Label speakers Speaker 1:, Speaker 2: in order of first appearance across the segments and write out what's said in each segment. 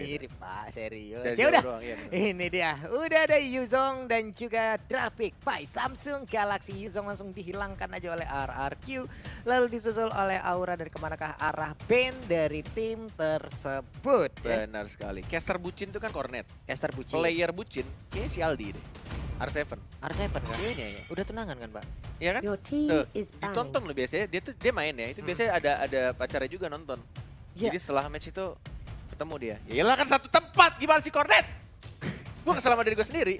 Speaker 1: Mirip Pak, serius.
Speaker 2: Dari
Speaker 1: Ya
Speaker 2: jauh
Speaker 1: udah.
Speaker 2: doang, iya, bener.
Speaker 1: Ini dia, udah ada Yuzong dan juga Grafik by Samsung Galaxy. Yuzong langsung dihilangkan aja oleh RRQ, lalu disusul oleh Aura. Dan kemanakah arah band dari tim tersebut? Ya?
Speaker 2: Benar sekali. Caster bucin itu kan Cornet.
Speaker 1: Caster bucin.
Speaker 2: Player bucin, kayaknya si Aldi deh. R7.
Speaker 1: R7 kan?
Speaker 2: Kayaknya ya.
Speaker 1: Udah tunangan kan Pak?
Speaker 2: Iya kan?
Speaker 3: Your team
Speaker 2: Tuh,
Speaker 3: is
Speaker 2: ditonton loh biasanya. Dia main ya. Itu biasanya ada pacarnya juga nonton.
Speaker 1: Iya.
Speaker 2: Jadi setelah match itu ketemu dia. Ya iyalah kan satu tempat. Gimana sih Cornet? Gue kesel sama diri gue sendiri.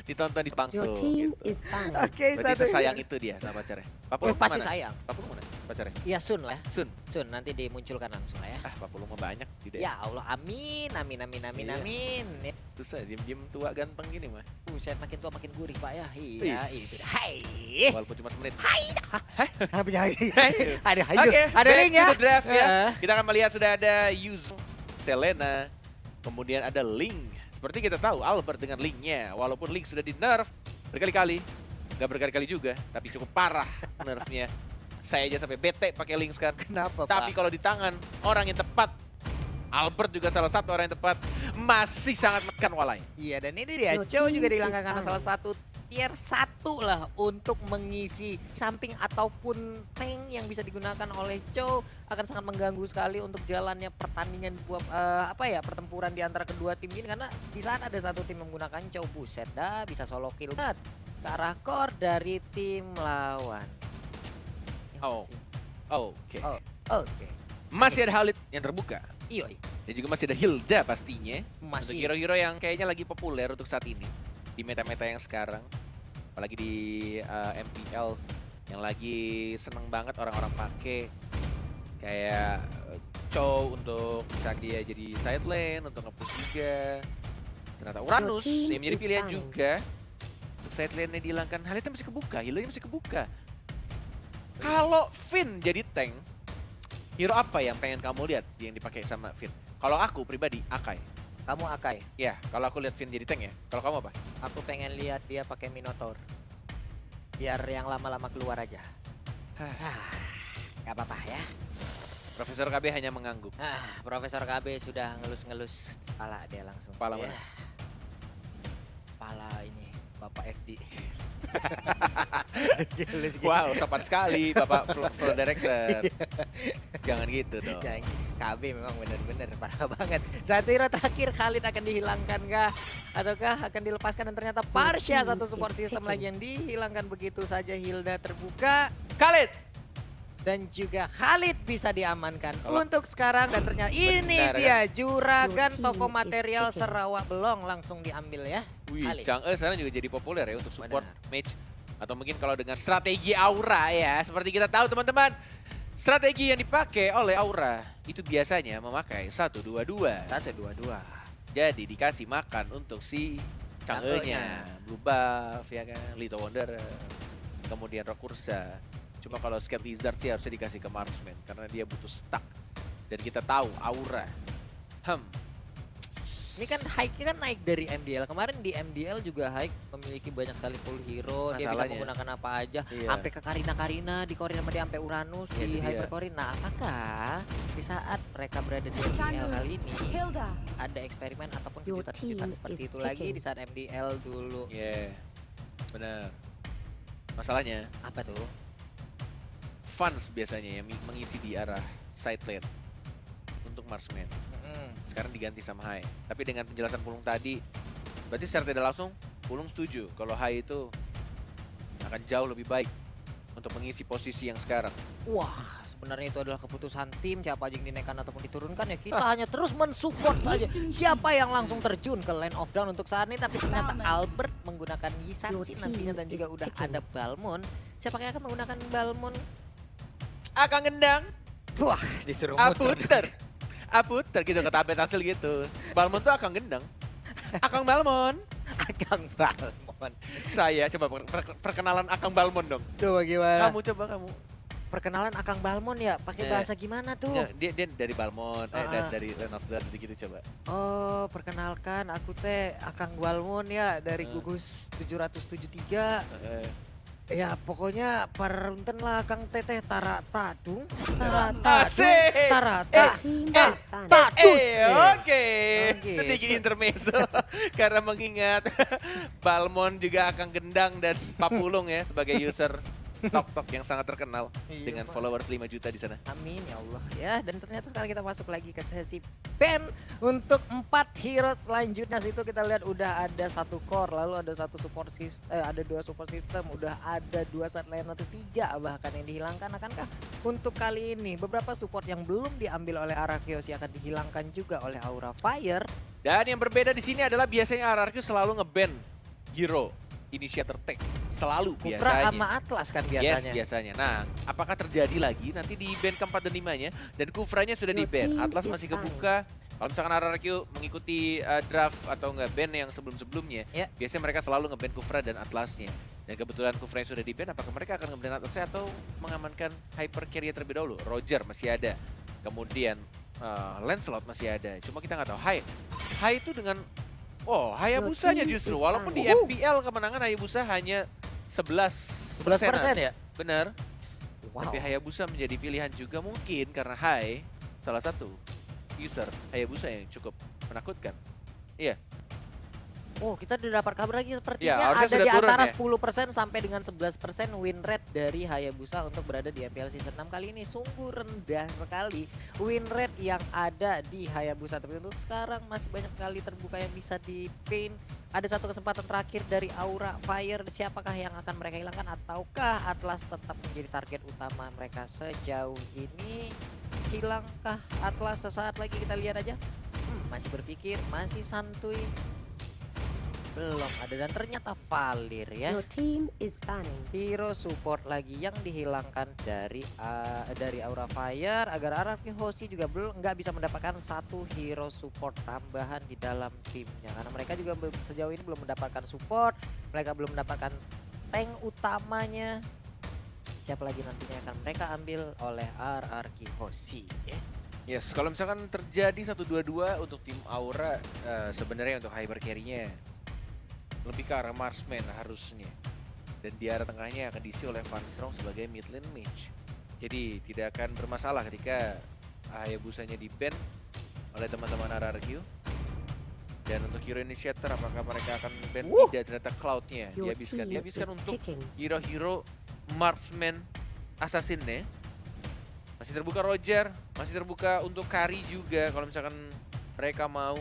Speaker 2: Ditonton di
Speaker 3: Your
Speaker 2: Bangso
Speaker 3: team
Speaker 2: gitu.
Speaker 3: is banned.
Speaker 1: Oke,
Speaker 2: Berarti
Speaker 1: satu.
Speaker 2: sesayang itu dia sama pacarnya. Papu lu
Speaker 1: Pasti
Speaker 2: mana?
Speaker 1: sayang.
Speaker 2: Papu lu mana pacarnya?
Speaker 1: Iya Sun lah.
Speaker 2: Sun.
Speaker 1: Sun nanti dimunculkan langsung lah ya.
Speaker 2: Ah, papu lu mah banyak di daerah.
Speaker 1: Ya Allah, amin, amin, amin, amin,
Speaker 2: Iya.
Speaker 1: amin. Ya,
Speaker 2: Terus saya diem-diem tua ganteng gini mah.
Speaker 1: buset makin tua makin gurih Pak ya. Iya,
Speaker 2: Wis.
Speaker 1: itu. Hai.
Speaker 2: Walaupun cuma semenit.
Speaker 1: Apa ya? Ada
Speaker 2: Oke,
Speaker 1: ada
Speaker 2: back
Speaker 1: link
Speaker 2: to
Speaker 1: ya.
Speaker 2: the draft ya.
Speaker 1: Heeh.
Speaker 2: Kita akan melihat sudah ada Yuzong, Selena, kemudian ada Ling. Seperti kita tahu Albert dengan Lingnya, walaupun Ling sudah di nerf berkali-kali, nggak berkali-kali juga, tapi cukup parah nerfnya. Saya aja sampai bete pakai Ling sekarang.
Speaker 1: Kenapa
Speaker 2: Tapi
Speaker 1: Pak?
Speaker 2: kalau di tangan orang yang tepat, Albert juga salah satu orang yang tepat, masih sangat menekan walai.
Speaker 1: Iya, dan ini dia
Speaker 3: Your
Speaker 1: Chow
Speaker 3: team
Speaker 1: juga
Speaker 3: is
Speaker 1: dihilangkan karena
Speaker 3: banned.
Speaker 1: salah satu tier 1 lah untuk mengisi samping ataupun tank yang bisa digunakan oleh Chow. Akan sangat mengganggu sekali untuk jalannya pertandingan pertempuran di antara kedua tim ini, karena di saat ada satu tim menggunakan Chow, buset dah bisa solo kill banget ke arah core dari tim lawan. Ya,
Speaker 2: Oh. Oke.
Speaker 1: Oh, oke.
Speaker 2: Masih ada Khalid yang terbuka.
Speaker 1: Iya,
Speaker 2: Dan juga masih ada Hilda pastinya. Untuk
Speaker 1: masih
Speaker 2: hero-hero yang kayaknya lagi populer untuk saat ini. Di meta-meta yang sekarang. Apalagi di MPL. Yang lagi seneng banget orang-orang pakai. Kayak Chow untuk bisa dia jadi side lane. Untuk nge-push juga. Ternyata Uranus
Speaker 3: Your team
Speaker 2: yang menjadi
Speaker 3: is
Speaker 2: pilihan
Speaker 3: banned.
Speaker 2: juga. Untuk side lane-nya dihilangkan. Halitnya masih kebuka. Hildanya masih kebuka. Kalau Finn jadi tank, hero apa yang pengen kamu lihat yang dipakai sama Finn? Kalau aku pribadi, Akai.
Speaker 1: kamu Akai.
Speaker 2: Ya, kalau aku lihat Finn jadi tank ya. Kalau kamu apa?
Speaker 1: Aku pengen lihat dia pakai Minotaur. Biar yang lama-lama keluar aja. Gak apa-apa ya.
Speaker 2: Profesor KB hanya mengangguk.
Speaker 1: Profesor KB sudah ngelus-ngelus kepala dia langsung.
Speaker 2: Kepala
Speaker 1: Ya.
Speaker 2: mana?
Speaker 1: Kepala ini, Bapak FD.
Speaker 2: Wow, sopan sekali Bapak Flow Director. Jangan gitu dong.
Speaker 1: Jangan, KB memang benar-benar parah banget. Satu hero terakhir, Khalid akan dihilangkan kah? Ataukah akan dilepaskan, dan ternyata Parsha satu support system lagi yang dihilangkan begitu saja. Hilda terbuka.
Speaker 2: Khalid!
Speaker 1: Dan juga Khalid bisa diamankan
Speaker 2: Kalau-
Speaker 1: untuk sekarang, dan ternyata ini
Speaker 2: Benar,
Speaker 1: dia Juragan
Speaker 3: Your team
Speaker 1: toko
Speaker 3: is
Speaker 1: material
Speaker 3: taken.
Speaker 1: Sarawak Belong langsung diambil ya.
Speaker 2: Wih,
Speaker 1: Khalid.
Speaker 2: Chang'e sekarang juga jadi populer ya untuk support
Speaker 1: Benar.
Speaker 2: mage. Atau mungkin kalau dengan strategi Aura ya. Seperti kita tahu teman-teman. Strategi yang dipakai oleh Aura itu biasanya memakai 1-2-2.
Speaker 1: 1-2-2.
Speaker 2: Jadi dikasih makan untuk si Chang'e-nya.
Speaker 1: Chang'e-nya.
Speaker 2: Blue buff ya kan, Little Wanderer. Kemudian Rokursa. Cuma kalau Scat Lizard sih harusnya dikasih ke Marksman. Karena dia butuh stack. Dan kita tahu Aura.
Speaker 1: Ini kan hike-nya kan naik dari MDL. Kemarin di MDL juga hike memiliki banyak sekali full hero. Dia bisa
Speaker 2: Masalahnya.
Speaker 1: menggunakan apa aja.
Speaker 2: Iya.
Speaker 1: Sampai ke Karina, di Corin sama dia sampai Uranus,
Speaker 2: Iya,
Speaker 1: di
Speaker 2: itu dia.
Speaker 1: Hypercorin. Nah, apakah di saat mereka berada di MDL kali ini
Speaker 3: Hilda.
Speaker 1: ada eksperimen ataupun
Speaker 3: Your
Speaker 1: kejutan-kejutan
Speaker 3: team
Speaker 1: seperti
Speaker 3: is
Speaker 1: itu lagi
Speaker 3: picking.
Speaker 1: di saat MDL dulu?
Speaker 2: Yeah, benar. Masalahnya,
Speaker 1: Apa tuh?
Speaker 2: fans biasanya yang mengisi di arah side lane untuk Marksman. Sekarang diganti sama Hai. Tapi dengan penjelasan Pulung tadi, berarti secara tidak langsung Pulung setuju kalau Hai itu akan jauh lebih baik untuk mengisi posisi yang sekarang.
Speaker 1: Wah, sebenarnya itu adalah keputusan tim. Siapa aja yang dinaikkan ataupun diturunkan ya kita hanya terus mensupport saja. Siapa yang langsung terjun ke lane of down untuk saat ini, tapi ternyata Albert menggunakan Yisanshi nantinya, dan juga udah ada Balmond. Siapa yang akan menggunakan Balmond?
Speaker 2: Akan gendang,
Speaker 1: Wah, disuruh muter.
Speaker 2: aputer, aputer gitu kata update hasil gitu. Balmon tuh akan gendang. Akang Balmon.
Speaker 1: Akang Balmond.
Speaker 2: Saya coba perkenalan Akang Balmon dong.
Speaker 1: Coba gimana?
Speaker 2: Kamu.
Speaker 1: Perkenalan Akang Balmond ya, pakai bahasa gimana tuh?
Speaker 2: Ya, dia dari Balmon, dari Land of Blood gitu coba.
Speaker 1: Oh, perkenalkan aku teh Akang Balmond ya, dari
Speaker 2: Hmm.
Speaker 1: gugus 773. Ya pokoknya parunten lah Kang Teteh Tarata dung.
Speaker 2: Asik.
Speaker 1: Tarata.
Speaker 3: Team
Speaker 1: eh,
Speaker 3: is banished.
Speaker 1: Tatus.
Speaker 2: Oke.
Speaker 1: Oke.
Speaker 2: Sedikit intermezzo karena mengingat Balmon juga akan gendang dan Papulung ya sebagai user TokTok yang sangat terkenal
Speaker 1: Iya,
Speaker 2: dengan
Speaker 1: Pak.
Speaker 2: followers 5 juta di sana.
Speaker 1: Amin ya Allah ya. Dan ternyata sekarang kita masuk lagi ke sesi ban untuk 4 hero selanjutnya. Situ kita lihat udah ada 1 core, lalu ada 1 support system, ada 2 support system, udah ada 2 side laner atau 3 bahkan yang dihilangkan. Akankah untuk kali ini beberapa support yang belum diambil oleh Arceus akan dihilangkan juga oleh Aura Fire?
Speaker 2: Dan yang berbeda di sini adalah biasanya RRQ selalu nge-ban hero initiator tag. Selalu
Speaker 1: Kufra
Speaker 2: biasanya.
Speaker 1: sama Atlas kan
Speaker 2: Yes,
Speaker 1: biasanya.
Speaker 2: biasanya. Nah, apakah terjadi lagi nanti di ban keempat dan limanya dan Kufranya sudah di ban. Atlas masih kebuka. Kalau misalkan RRQ mengikuti draft atau enggak ban yang sebelum-sebelumnya,
Speaker 1: Ya.
Speaker 2: biasanya mereka selalu nge-ban Kufra dan Atlasnya. Dan kebetulan Kufranya sudah di ban, apakah mereka akan nge-ban Atlasnya atau mengamankan Hyper Carrier terlebih dahulu? Roger masih ada. Kemudian Lancelot masih ada. Cuma kita nggak tahu. Hai itu dengan Hayabusanya justru. Walaupun di MPL kemenangan Hayabusa hanya 11%.
Speaker 1: 11% ya?
Speaker 2: Benar.
Speaker 1: Wow.
Speaker 2: Tapi Hayabusa menjadi pilihan juga mungkin karena Hai salah satu user Hayabusa yang cukup menakutkan. Iya.
Speaker 1: Oh, kita udah dapat kabar lagi sepertinya
Speaker 2: Ya, harusnya
Speaker 1: ada
Speaker 2: sudah
Speaker 1: di
Speaker 2: turun
Speaker 1: antara
Speaker 2: ya.
Speaker 1: 10% sampai dengan 11% win rate dari Hayabusa untuk berada di MPL Season 6 kali ini. Sungguh rendah sekali win rate yang ada di Hayabusa. Tapi untuk sekarang masih banyak sekali terbuka yang bisa di paint. Ada 1 kesempatan terakhir dari Aura Fire. Siapakah yang akan mereka hilangkan ataukah Atlas tetap menjadi target utama mereka sejauh ini? Hilangkah Atlas sesaat lagi, kita lihat aja. Masih berpikir, masih santuy. Belum ada, dan ternyata Valir ya.
Speaker 3: Your team is banning.
Speaker 1: Hero support lagi yang dihilangkan dari Aura Fire agar Araki Hoshi juga nggak bisa mendapatkan 1 hero support tambahan di dalam timnya, karena mereka juga sejauh ini belum mendapatkan support, mereka belum mendapatkan tank utamanya. Siapa lagi nantinya akan mereka ambil oleh Araki Hoshi ya.
Speaker 2: Yes, kalau misalkan terjadi 1-2-2 untuk tim Aura, sebenarnya untuk Hyper Carry-nya lebih ke arah Marksman harusnya. Dan di arah tengahnya akan diisi oleh Van Strong sebagai mid lane mage. Jadi tidak akan bermasalah ketika Hayabusanya di ban oleh teman-teman RRQ. Dan untuk Hero Initiator, apakah mereka akan ban? Tidak, ternyata Cloud-nya
Speaker 3: Your
Speaker 2: dihabiskan.
Speaker 3: team
Speaker 2: Dihabiskan
Speaker 3: is
Speaker 2: untuk
Speaker 3: picking.
Speaker 2: hero-hero Marksman Assassin-nya. Masih terbuka Roger, masih terbuka untuk Kari juga kalau misalkan mereka mau.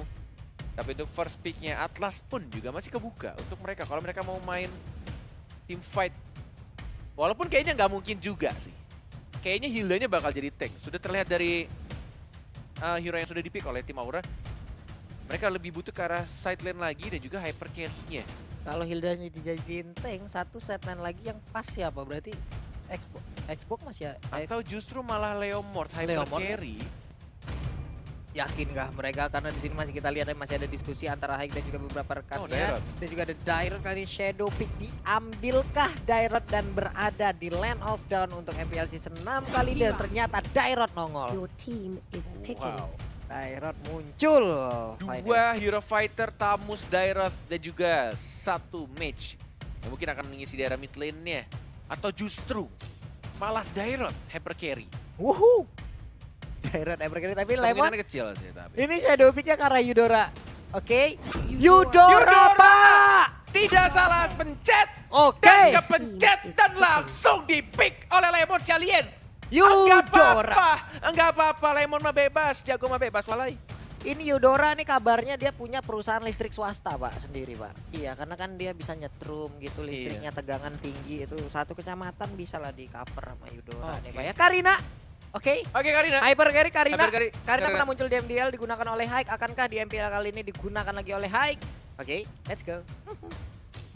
Speaker 2: Tapi untuk first pick-nya Atlas pun juga masih kebuka untuk mereka kalau mereka mau main team fight. Walaupun kayaknya nggak mungkin juga sih. Kayaknya Hilda-nya bakal jadi tank. Sudah terlihat dari hero yang sudah di-pick oleh tim Aura. Mereka lebih butuh ke arah side lane lagi dan juga hyper carry-nya.
Speaker 1: Kalau Hildanya dijadiin tank, 1 set lane lagi yang pas siapa? Berarti Xbox masih
Speaker 2: Atau justru malah Leomord hyper
Speaker 1: Leomord.
Speaker 2: carry.
Speaker 1: Yakin nggak mereka, karena di sini masih kita lihat masih ada diskusi antara Haik dan juga beberapa rekannya.
Speaker 2: Dairot.
Speaker 1: Dan juga ada Dairot, kali ini Shadow Pick diambilkah Dairot dan berada di Land of Dawn untuk MPL Season 6 kali ini, dan ternyata Dairot nongol.
Speaker 3: Your team is picking.
Speaker 2: Wow.
Speaker 1: Dairot muncul.
Speaker 2: 2 hero fighter, Tamus, Dairot, dan juga 1 mage yang mungkin akan mengisi daerah mid lane-nya. Atau justru malah Dairot hyper carry.
Speaker 1: Wuhu. Dairot Evergreen, tapi Lemon
Speaker 2: Kemungkinan kecil sih tapi.
Speaker 1: ini Shadow Pick-nya ke arah Eudora. Oke.
Speaker 3: Eudora.
Speaker 1: Eudora, Pak.
Speaker 2: Tidak salah pencet
Speaker 1: Oke.
Speaker 2: dan kepencet dan langsung di-pick oleh Lemon Sialien. Enggak
Speaker 1: Eudora.
Speaker 2: apa-apa, enggak apa-apa, Lemon mah bebas, jago mah bebas, walai.
Speaker 1: Ini Eudora nih kabarnya dia punya perusahaan listrik swasta Pak, sendiri Pak. Iya, karena kan dia bisa nyetrum gitu, listriknya tegangan tinggi, itu 1 kecamatan bisa lah di cover sama Eudora nih Pak ya. Karina, oke.
Speaker 2: Oke Karina.
Speaker 1: Hyper Carry Karina.
Speaker 2: Hyper Carry.
Speaker 1: Karina pernah muncul di MDL, digunakan oleh Haik. Akankah di MPL kali ini digunakan lagi oleh Haik? Oke, let's go.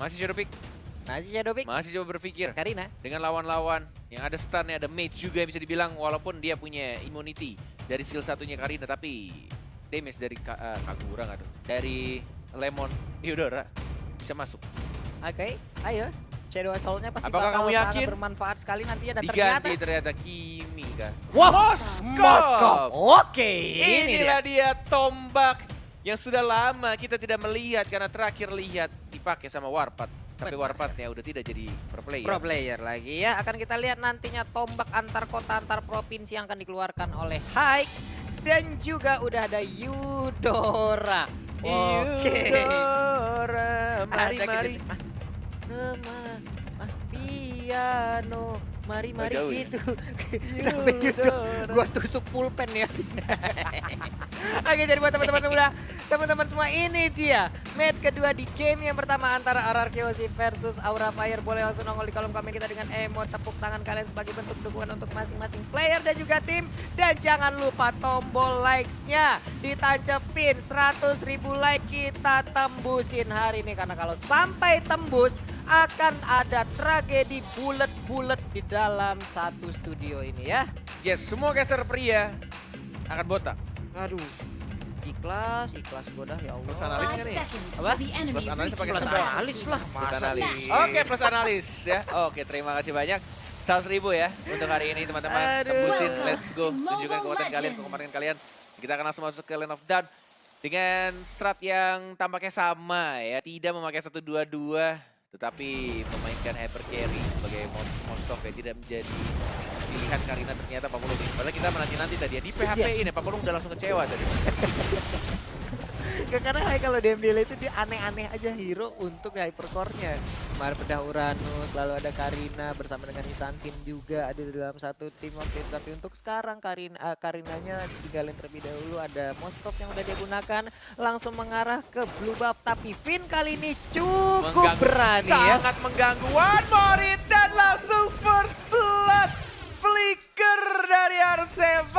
Speaker 2: Masih Shadow Pick,
Speaker 1: Masih Shadow Pick.
Speaker 2: masih coba berpikir.
Speaker 1: Karina.
Speaker 2: Dengan lawan-lawan yang ada stunnya, ada mage juga yang bisa dibilang walaupun dia punya immunity dari skill satunya Karina, tapi damage dari Kagura nggak tuh? Dari Lemon Eudora bisa masuk.
Speaker 1: Oke, ayo. Shadow Assault-nya pasti
Speaker 2: Apakah
Speaker 1: bakal
Speaker 2: kamu
Speaker 1: sangat
Speaker 2: yakin?
Speaker 1: bermanfaat sekali nantinya, dan
Speaker 2: Diganti ternyata Kimi kan.
Speaker 1: Wah,
Speaker 2: Moskov.
Speaker 1: Oke,
Speaker 2: Inilah dia tombak yang sudah lama kita tidak melihat karena terakhir lihat dipakai sama Warpath Tapi Warpath-nya udah tidak jadi pro player.
Speaker 1: Pro player lagi ya. Akan kita lihat nantinya tombak antar kota antar provinsi yang akan dikeluarkan oleh Haik. Dan juga udah ada Eudora.
Speaker 2: Eudora, mari.
Speaker 1: Piano. Mari
Speaker 2: jauh ya?
Speaker 1: gitu. Kenapa Eudora? Gua tusuk pulpen ya. Oke, jadi buat teman-teman semua, ini dia match kedua di game yang pertama antara RRQC versus Aura Fire. Boleh langsung nongol di kolom komen kita dengan emot tepuk tangan kalian sebagai bentuk dukungan untuk masing-masing player dan juga tim. Dan jangan lupa tombol likes-nya ditancepin 100.000 like, kita tembusin hari ini. Karena kalau sampai tembus akan ada tragedi bulet-bulet di dalam satu studio ini ya.
Speaker 2: Yes, semua caster pria akan botak.
Speaker 1: Aduh, ikhlas gue dah ya Allah.
Speaker 2: Plus analis kan nih?
Speaker 1: Apa?
Speaker 2: Plus analis pakai
Speaker 1: Plus
Speaker 2: sedang.
Speaker 1: analis lah,
Speaker 2: Plus
Speaker 1: masa
Speaker 2: analis.
Speaker 1: sih?
Speaker 2: Oke, plus analis ya. Oke, terima kasih banyak. 100.000 ya untuk hari ini teman-teman.
Speaker 1: Aduh.
Speaker 2: Tembusin, let's go. Tunjukkan kekuatan kalian, kemarin kalian. Kita akan langsung masuk ke Lane of Dawn dengan strat yang tampaknya sama ya. Tidak memakai 1-2-2. Tetapi memainkan Hyper Carry sebagai Moskov ya tidak menjadi pilihan Karina ternyata Pak Pulung. Padahal kita menanti-nanti tadi ya di PHP ini Pak Pulung udah langsung kecewa tadi.
Speaker 1: Karena kalau diambil itu dia aneh-aneh aja hero untuk hypercore-nya. Kemarin bedah Uranus, lalu ada Karina bersama dengan Isansin juga ada di dalam satu tim waktu itu. Tapi untuk sekarang Karinanya ditinggalin terlebih dahulu. Ada Moskov yang udah dia gunakan langsung mengarah ke blue buff. Tapi Finn kali ini cukup berani ya.
Speaker 2: Sangat mengganggu. One more hit dan langsung first blood. Flicker dari R7.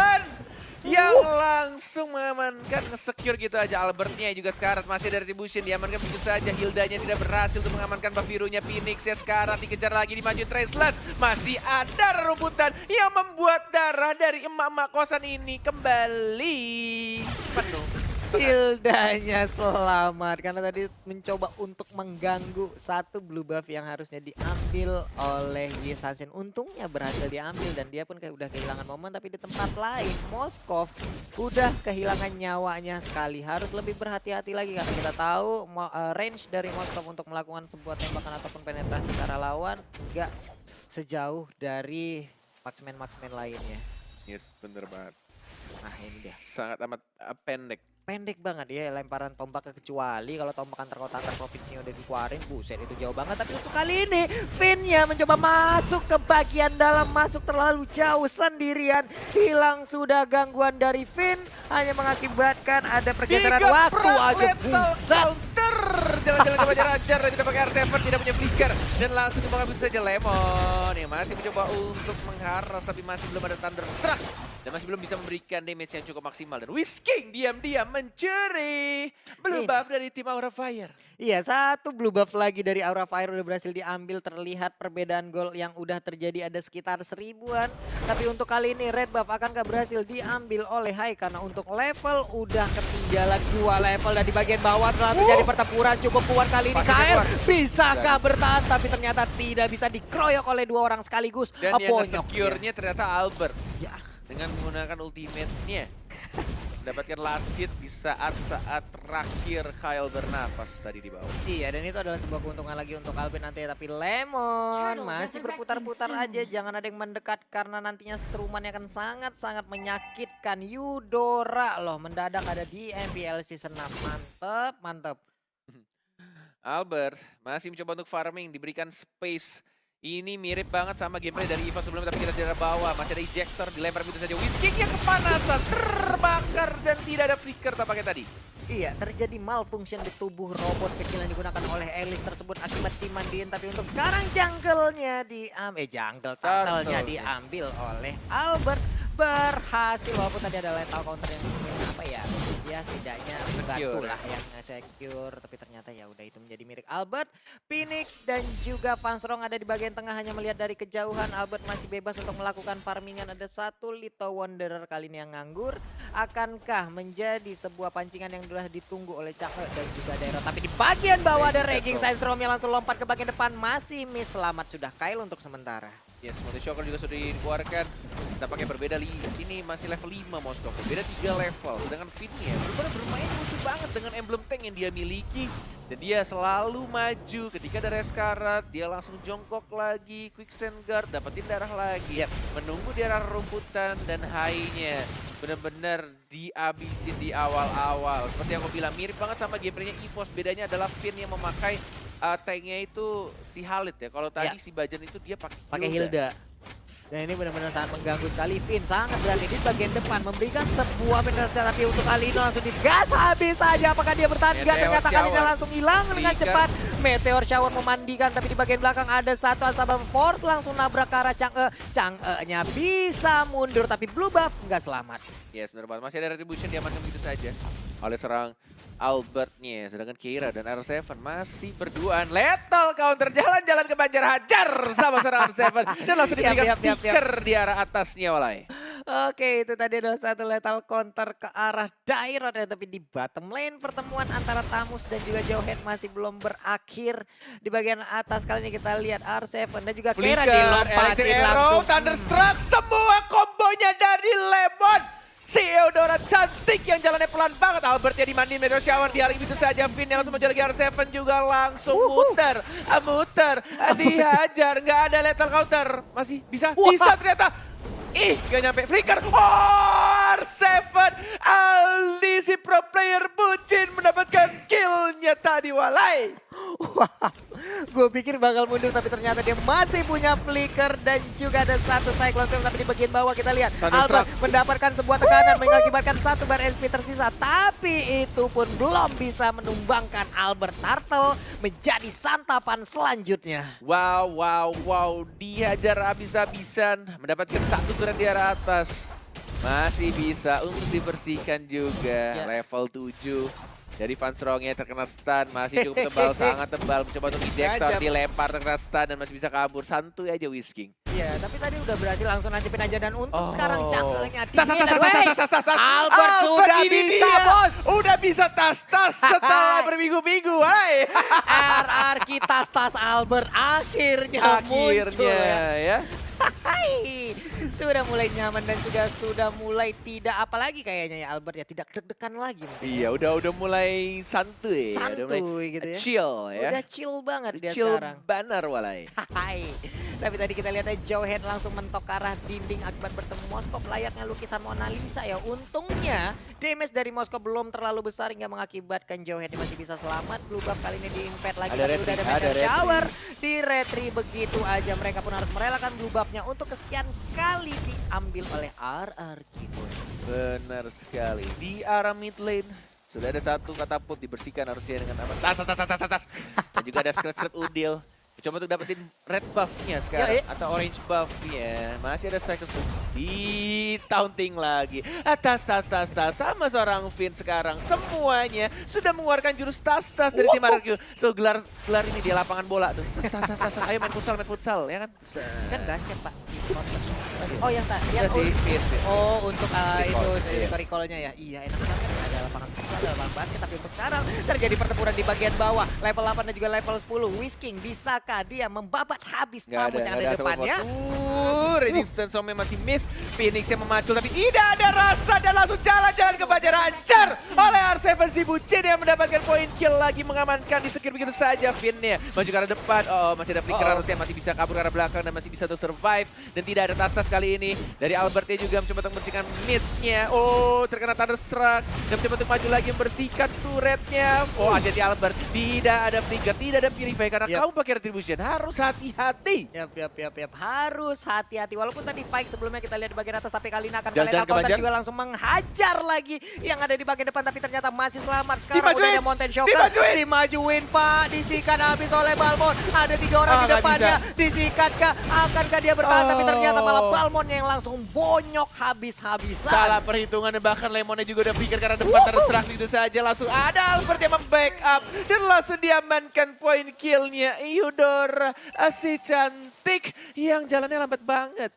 Speaker 2: Yang langsung mengamankan, nge-secure gitu aja Albertnya juga Scarlet masih ada retribution, diamankan begitu saja. Hildanya tidak berhasil untuk mengamankan buff birunya. Phoenix ya Scarlet dikejar lagi, dimaju Traceless. Masih ada rumputan yang membuat darah dari emak-emak kosan ini kembali penuh.
Speaker 1: Hildanya selamat karena tadi mencoba untuk mengganggu satu blue buff yang harusnya diambil oleh Yisansin. Untungnya berhasil diambil dan dia pun udah kehilangan momen, tapi di tempat lain Moskov udah kehilangan nyawanya sekali. Harus lebih berhati-hati lagi karena kita tahu range dari Moskov untuk melakukan sebuah tembakan ataupun penetrasi ke arah lawan nggak sejauh dari marksman lainnya.
Speaker 2: Yes, bener banget.
Speaker 1: Nah ini dia.
Speaker 2: Sangat amat
Speaker 1: Pendek banget ya lemparan tombak, kecuali kalau tombak antar kota antar provinsinya udah dikeluarin, buset itu jauh banget. Tapi untuk kali ini Finn-nya mencoba masuk ke bagian dalam, masuk terlalu jauh sendirian. Hilang sudah gangguan dari Finn, hanya mengakibatkan ada pergeseran waktu aja. Buset.
Speaker 2: Jalan-jalan coba ajar dan kita pakai R7 tidak punya flicker dan langsung dimakan begitu saja Lemon yang masih mencoba untuk mengharas tapi masih belum ada Thunderstruck dan masih belum bisa memberikan damage yang cukup maksimal. Dan Whisking diam-diam mencuri blue buff dari tim Aura Fire.
Speaker 1: Iya, satu blue buff lagi dari Aura Fire udah berhasil diambil. Terlihat perbedaan gol yang udah terjadi ada sekitar 1000-an. Tapi untuk kali ini red buff akankah berhasil diambil oleh Hai, karena untuk level udah ketinggalan 2 level dan di bagian bawah telah terjadi pertempuran cukup kuat kali ini. KR bisakah bertahan, tapi ternyata tidak bisa dikeroyok oleh 2 orang sekaligus.
Speaker 2: Dan yang
Speaker 1: Bonyok
Speaker 2: nge-secure-nya ternyata Albert
Speaker 1: ya.
Speaker 2: dengan menggunakan ultimate-nya. Mendapatkan last hit di saat-saat terakhir Kyle bernafas tadi di bawah.
Speaker 1: Iya, dan itu adalah sebuah keuntungan lagi untuk Alvin nanti. Tapi Lemon masih berputar-putar aja, jangan ada yang mendekat karena nantinya strumannya akan sangat-sangat menyakitkan. Eudora loh mendadak ada di MPLC senam. Mantep.
Speaker 2: Albert masih mencoba untuk farming, diberikan space. Ini mirip banget sama gameplay dari EVA sebelumnya, tapi kita dari bawah. Masih ada ejector, dilempar begitu saja. Whisking-nya kepanasan, terbakar dan tidak ada flicker tampaknya tadi.
Speaker 1: Iya, terjadi malfunction di tubuh robot kecil yang digunakan oleh Elis tersebut akibat dimandiin. Tapi untuk sekarang jungle-nya turtle-nya diambil oleh Albert. Berhasil, walaupun tadi ada lethal counter yang ya setidaknya membantu lah yang secure, tapi ternyata ya udah itu menjadi milik Albert. Phoenix dan juga Vansrong ada di bagian tengah, hanya melihat dari kejauhan. Albert masih bebas untuk melakukan farmingan. Ada satu Little Wanderer kali ini yang nganggur. Akankah menjadi sebuah pancingan yang sudah ditunggu oleh Cake dan juga Daerah? Tapi di bagian bawah ada Raging Sandstorm yang langsung lompat ke bagian depan. Masih miss, selamat sudah Kyle untuk sementara.
Speaker 2: Yes, Monte Shocker juga sudah dikeluarkan. Tampaknya berbeda, ini masih level 5 Moskov. Berbeda 3 level. Sedangkan Finn-nya benar-benar bermain musuh banget dengan emblem tank yang dia miliki. Dan dia selalu maju ketika ada Reskarat, dia langsung jongkok lagi, quicksand guard, dapetin darah lagi. Menunggu di arah rumputan dan high-nya benar-benar dihabisin di awal-awal. Seperti yang aku bilang, mirip banget sama gameplaynya EVOS. Bedanya adalah Finn yang memakai tanknya itu si Khalid ya. Kalau tadi si Bajan itu dia pakai
Speaker 1: Hilda. Dan ini benar-benar sangat mengganggu sekali. Finn sangat berani di bagian depan memberikan sebuah penetrasi, tapi untuk kali ini langsung digas habis saja. Apakah dia bertahan? Enggak, ternyata kali ini langsung hilang dengan cepat. Meteor Shower memandikan, tapi di bagian belakang ada satu Alsabar Force langsung nabrak ke arah Chang'e. Chang'e-nya bisa mundur, tapi Blue Buff nggak selamat.
Speaker 2: Yes, benar banget. Masih ada Retribution diamankan begitu saja oleh serang Albertnya. Sedangkan Keira dan R7 masih berduaan. Lethal counter, jalan-jalan ke Banjar, hajar sama serang R7. Dan langsung diberikan stiker di arah atasnya, Walai.
Speaker 1: Oke, itu tadi adalah satu lethal counter ke arah Dairot ya, tapi di bottom lane pertemuan antara Tamus dan juga Jowhead masih belum berakhir. Di bagian atas kali ini kita lihat R7 dan juga Keira dilompatin langsung.
Speaker 2: Thunderstruck, semua kombonya dari Lemon. Si Eudora cantik yang jalannya pelan banget. Albertnya dimandiin Meteor Shower, diharing gitu saja. Finn yang langsung maju lagi, R7 juga langsung muter, dihajar. Nggak ada lethal counter. Masih bisa ternyata. Ih, gak nyampe flicker. R7 Aldi si pro player bucin mendapatkan killnya tadi, Walai.
Speaker 1: Wah, gue pikir bakal mundur tapi ternyata dia masih punya flicker dan juga ada satu cyclone storm, tapi di bagian bawah kita lihat Albert mendapatkan sebuah tekanan mengakibatkan satu bar SP tersisa, tapi itu pun belum bisa menumbangkan Albert Turtle menjadi santapan selanjutnya.
Speaker 2: Wow, dihajar habis-habisan, mendapatkan satu turret di arah atas. Masih bisa untuk dibersihkan juga. Level 7 dari Van Strongnya terkena stun, masih cukup tebal, sangat tebal. Mencoba untuk ejector, dilempar terkena stun dan masih bisa kabur. Santuy aja Whisking.
Speaker 1: Iya, tapi tadi udah berhasil langsung nancepin aja, dan untuk sekarang Chang'e-nya Albert sudah bisa, bos.
Speaker 2: Udah bisa tas-tas setelah berminggu-minggu, hai.
Speaker 1: RRQ tas-tas Albert akhirnya muncul ya. Sudah mulai nyaman dan sudah mulai tidak apa lagi kayaknya ya Albert ya, tidak deg-degan lagi mungkin.
Speaker 2: Iya, udah mulai santuy
Speaker 1: ya, udah mulai
Speaker 2: gitu ya. Chill ya.
Speaker 1: Udah chill banget dia
Speaker 2: chill
Speaker 1: sekarang.
Speaker 2: Banar, Walai.
Speaker 1: Tapi tadi kita lihat Jowhead langsung mentok ke arah dinding akibat bertemu Moskov layaknya lukisan Mona Lisa ya. Untungnya damage dari Moskov belum terlalu besar hingga mengakibatkan Jowhead masih bisa selamat. Blue Buff kali ini di-impact lagi, tapi udah ada Meteor Shower di retri begitu aja. Mereka pun harus merelakan Blue Buff-nya untuk kesekian kali diambil oleh RRQ.
Speaker 2: Benar sekali. Di arah mid lane sudah ada satu katapult dibersihkan harusnya dengan aman. Tas. Dan juga ada scratch Udil. Coba untuk dapetin red buff-nya sekarang atau orange buff-nya. Masih ada cycle di taunting lagi. Tas sama seorang Finn sekarang. Semuanya sudah mengeluarkan jurus tas dari tim RRQ. Tuh gelar ini di lapangan bola tuh. Tas. Ayo main futsal ya kan?
Speaker 1: Kan basket, Pak. Oh yang tadi yang
Speaker 2: Finn.
Speaker 1: Oh untuk itu recall-nya ya. Iya, enak banget ada lapangan futsal, ada lapangan basket, tapi untuk sekarang terjadi pertempuran di bagian bawah. Level 8 dan juga level 10. Whisking bisakah dia membabat habis Tamus yang ada di depannya?
Speaker 2: Resistance masih miss. Phoenix yang memacul tapi tidak ada rasa dan langsung jalan-jalan ke Banjar, hancur oleh R7 si bucin yang mendapatkan poin kill lagi, mengamankan di sekir begitu saja. Finn-nya maju ke arah depan. Masih ada flicker, harusnya masih bisa kabur ke arah belakang dan masih bisa untuk survive. Dan tidak ada tas kali ini dari Albertnya juga mencoba untuk membersihkan mid-nya. Terkena Thunderstruck dan mencoba untuk maju lagi membersihkan turretnya. Hati-hati Albert, tidak ada flicker, tidak ada purify karena kamu pakai retribution. Harus hati-hati.
Speaker 1: Yap. Harus hati-hati. Walaupun tadi Pike sebelumnya kita lihat di bagian atas, tapi kali ini akan lethal counter juga langsung menghajar lagi yang ada di bagian depan, tapi ternyata masih selamat. Sekarang udah ada Mountain Shocker. Dimajuin, Pak. Disikat habis oleh Balmon. Ada 3 orang di depannya. Disikat kah? Akankah dia bertahan? Tapi ternyata malah Balmonnya yang langsung bonyok habis-habisan.
Speaker 2: Salah perhitungan dan bahkan Lemonnya juga udah pikir karena depan terserang itu saja. Langsung ada Albert yang membackup dan langsung diamankan poin killnya. Eudora si cantik yang jalannya lambat banget.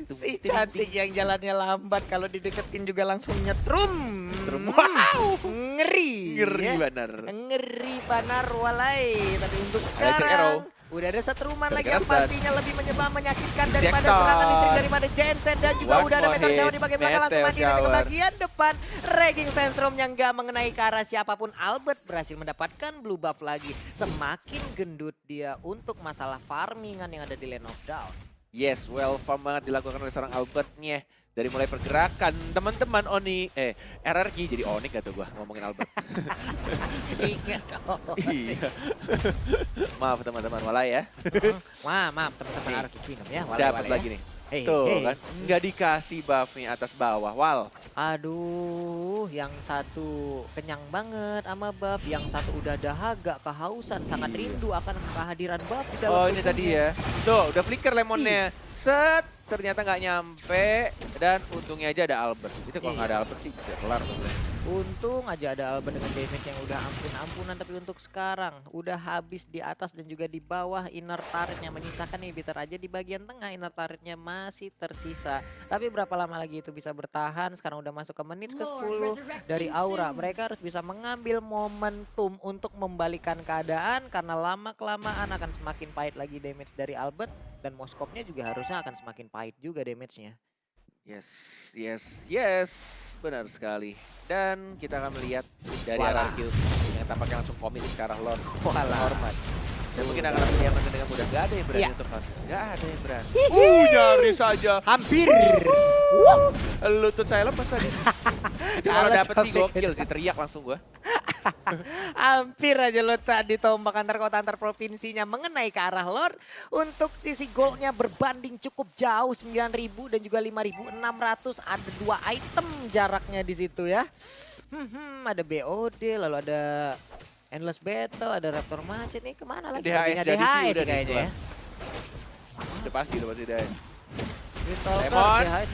Speaker 1: Si cantik yang jalannya lambat, kalau dideketin juga langsung nyetrum.
Speaker 2: Wow,
Speaker 1: ngeri
Speaker 2: benar.
Speaker 1: Ngeri banar, walai. Tapi untuk sekarang Udah ada setruman lagi
Speaker 2: Gara-gara
Speaker 1: yang
Speaker 2: stun.
Speaker 1: pastinya lebih menyakitkan daripada
Speaker 2: Injector.
Speaker 1: serangan listrik daripada Genset. Dan juga
Speaker 2: One
Speaker 1: udah ada
Speaker 2: more
Speaker 1: Meteor
Speaker 2: hit.
Speaker 1: Shower di bagian belakang langsung
Speaker 2: Meteor
Speaker 1: mandiri ke
Speaker 2: Shower.
Speaker 1: bagian depan. Raging Sandstorm yang gak mengenai ke arah siapapun. Albert berhasil mendapatkan blue buff lagi. Semakin gendut dia untuk masalah farmingan yang ada di Land of Dawn.
Speaker 2: Yes, well farm banget dilakukan oleh seorang Albertnya. Dari mulai pergerakan teman-teman RRQ jadi Onyx gak tuh gua ngomongin Albert.
Speaker 1: Ingat dong.
Speaker 2: Iya. Maaf teman-teman, walai ya.
Speaker 1: Wah, maaf teman-teman
Speaker 2: Nih.
Speaker 1: Arki Kingdom ya.
Speaker 2: Dapat lagi nih. Tuh kan, nggak dikasih buff nih atas bawah. Wal.
Speaker 1: Aduh, yang satu kenyang banget sama buff, yang satu udah dahaga, kehausan, sangat
Speaker 2: Iya.
Speaker 1: rindu akan kehadiran buff di dalam
Speaker 2: Oh ini
Speaker 1: tubuhnya.
Speaker 2: tadi ya. Tuh, udah flicker lemonnya. Set, ternyata nggak nyampe. Dan untungnya aja ada Albert. Itu kalau nggak ada Albert sih udah kelar tuh.
Speaker 1: Untung aja ada Albert dengan damage yang udah ampun-ampunan, tapi untuk sekarang udah habis di atas dan juga di bawah. Inner turretnya menyisakan nih Bitter aja di bagian tengah, inner turretnya masih tersisa. Tapi berapa lama lagi itu bisa bertahan? Sekarang udah masuk ke menit ke-10 dari Aura. Mereka harus bisa mengambil momentum untuk membalikan keadaan karena lama-kelamaan akan semakin pahit lagi damage dari Albert. Dan Moskopnya juga harusnya akan semakin pahit juga damage-nya.
Speaker 2: Yes. Benar sekali. Dan kita akan melihat dari
Speaker 1: Walah.
Speaker 2: RRQ yang tampaknya langsung komit ke arah Lord.
Speaker 1: Walah.
Speaker 2: Hormat. Dan mungkin akan lebih diamankan dengan mudah. Gak ada yang berani
Speaker 1: Iya.
Speaker 2: untuk contest. Gak ada yang berani. Nyaris saja.
Speaker 1: Hampir.
Speaker 2: Lutut saya lepas tadi. Itu kalau
Speaker 1: Alas
Speaker 2: dapet sih
Speaker 1: sampai
Speaker 2: gokil sih. Teriak langsung gua.
Speaker 1: Hampir aja lo tadi tombak antar kota antar provinsinya mengenai ke arah Lord. Untuk sisi goldnya berbanding cukup jauh 9.000 dan juga 5.600. Ada 2 item jaraknya di situ ya. Ada BOD, lalu ada Endless Battle, ada Raptor Macet nih kemana lagi?
Speaker 2: DHS
Speaker 1: Lagi
Speaker 2: jadi sih
Speaker 1: DHS
Speaker 2: udah
Speaker 1: kayaknya ya.
Speaker 2: Udah pasti DHS.
Speaker 1: Stalker,
Speaker 2: Lemon,
Speaker 1: DHS.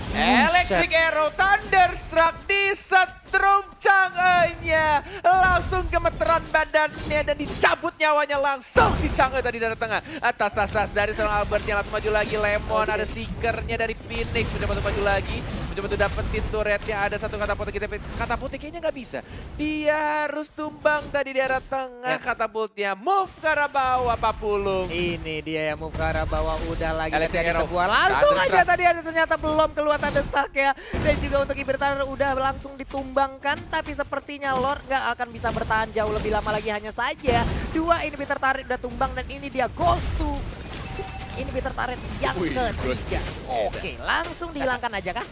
Speaker 2: Electric Arrow, Thunderstruck disetrum Chang'e-nya. Langsung gemeteran badannya dan dicabut nyawanya langsung si Chang'e tadi dari tengah. Atas dari seorang Albertnya langsung maju lagi. Lemon, ada stickernya dari Phoenix. Mencoba untuk maju lagi. Mencoba untuk dapetin turretnya. Ada satu katapult katapult kayaknya nggak bisa. Dia harus tumbang tadi di arah tengah. Katapultnya move ke arah bawah Papulung.
Speaker 1: Ini dia yang move ke arah bawah udah lagi
Speaker 2: Electric
Speaker 1: terjadi
Speaker 2: Arrow.
Speaker 1: sebuah langsung aja
Speaker 2: Thunderstruck.
Speaker 1: tadi ada ternyata belum keluar Thunderstruck ya. Dan juga untuk Ibertar udah langsung ditumbangkan, tapi sepertinya Lord nggak akan bisa bertahan jauh lebih lama lagi. Hanya saja 2 inhibitor tarik udah tumbang dan ini dia Ghost to inhibitor turret yang
Speaker 2: Wih, Ghost.
Speaker 1: ketiga. Oke, langsung dihilangkan aja kah?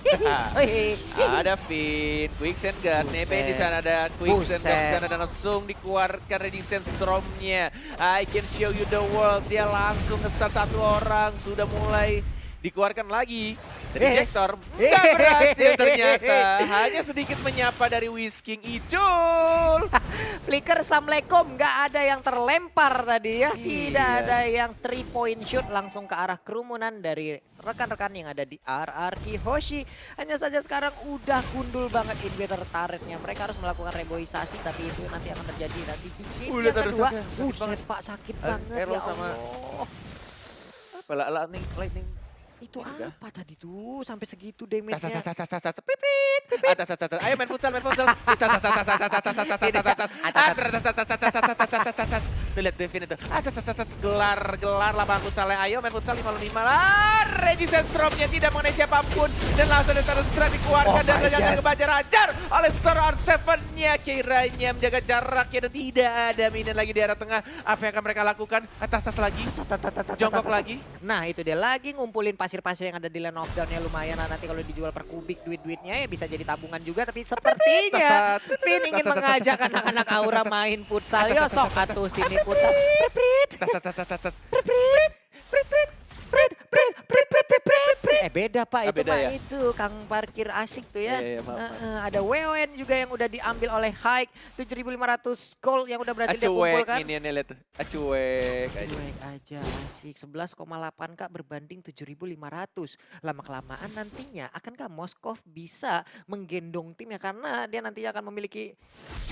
Speaker 2: Ada Fin, Quicksand Guard, Nebe di sana ada Quicksand Guard di sana dan langsung dikeluarkan Raging Sandstorm-nya. I can show you the world. Dia langsung nge-stun satu orang, sudah mulai dikeluarkan lagi dari Injector. Nggak berhasil ternyata. Hanya sedikit menyapa dari Whisking Ijul.
Speaker 1: Flicker Assalamualaikum, nggak ada yang terlempar tadi ya. Tidak
Speaker 2: Iya.
Speaker 1: ada yang 3-point shoot langsung ke arah kerumunan dari rekan-rekan yang ada di RRQ Hoshi. Hanya saja sekarang udah gundul banget inhibitor turretnya. Mereka harus melakukan reboisasi, tapi itu nanti akan terjadi nanti di game
Speaker 2: Udah
Speaker 1: yang kedua.
Speaker 2: sakit banget.
Speaker 1: Buset Pak, sakit banget
Speaker 2: Arrow
Speaker 1: ya
Speaker 2: sama-
Speaker 1: Allah.
Speaker 2: Apa lightning.
Speaker 1: Itu
Speaker 2: Udah.
Speaker 1: apa tadi tuh sampai segitu damage-nya?
Speaker 2: Pipit. Ayo main futsal. Tuh lihat Devin itu. Gelar lapangan futsalnya. Ayo main futsal 5-5. Raging Sandstorm-nya tidak mengenai siapapun. Dan langsung ada Thunderstruck dikeluarkan. Dan ternyata kebajar-ajar oleh seorang Seven-nya. Kiranya menjaga jaraknya dan tidak ada minion lagi di arah tengah. Apa yang akan mereka lakukan? Atas lagi. Jongkok lagi.
Speaker 1: Nah itu dia lagi ngumpulin pasir-pasir yang ada di Land of Dawn-nya lumayan lah. Nanti kalau dijual per kubik duit-duitnya ya bisa jadi tabungan juga. Tapi sepertinya Vin ingin mengajak anak-anak Aura main futsal. Yo sok atuh sini futsal. Beda Pak, itu
Speaker 2: beda
Speaker 1: mah
Speaker 2: ya?
Speaker 1: itu Kang parkir asik tuh ya.
Speaker 2: Iya, maaf.
Speaker 1: Ada WON juga yang udah diambil oleh Hike. 7.500 gold yang udah berhasil dia
Speaker 2: Acuek
Speaker 1: kumpulkan.
Speaker 2: minionnya lihat tuh. Acuek aja.
Speaker 1: Cuek aja asik. 11,8 Kak berbanding 7.500. Lama-kelamaan nantinya akankah Moskov bisa menggendong tim ya, karena dia nantinya akan memiliki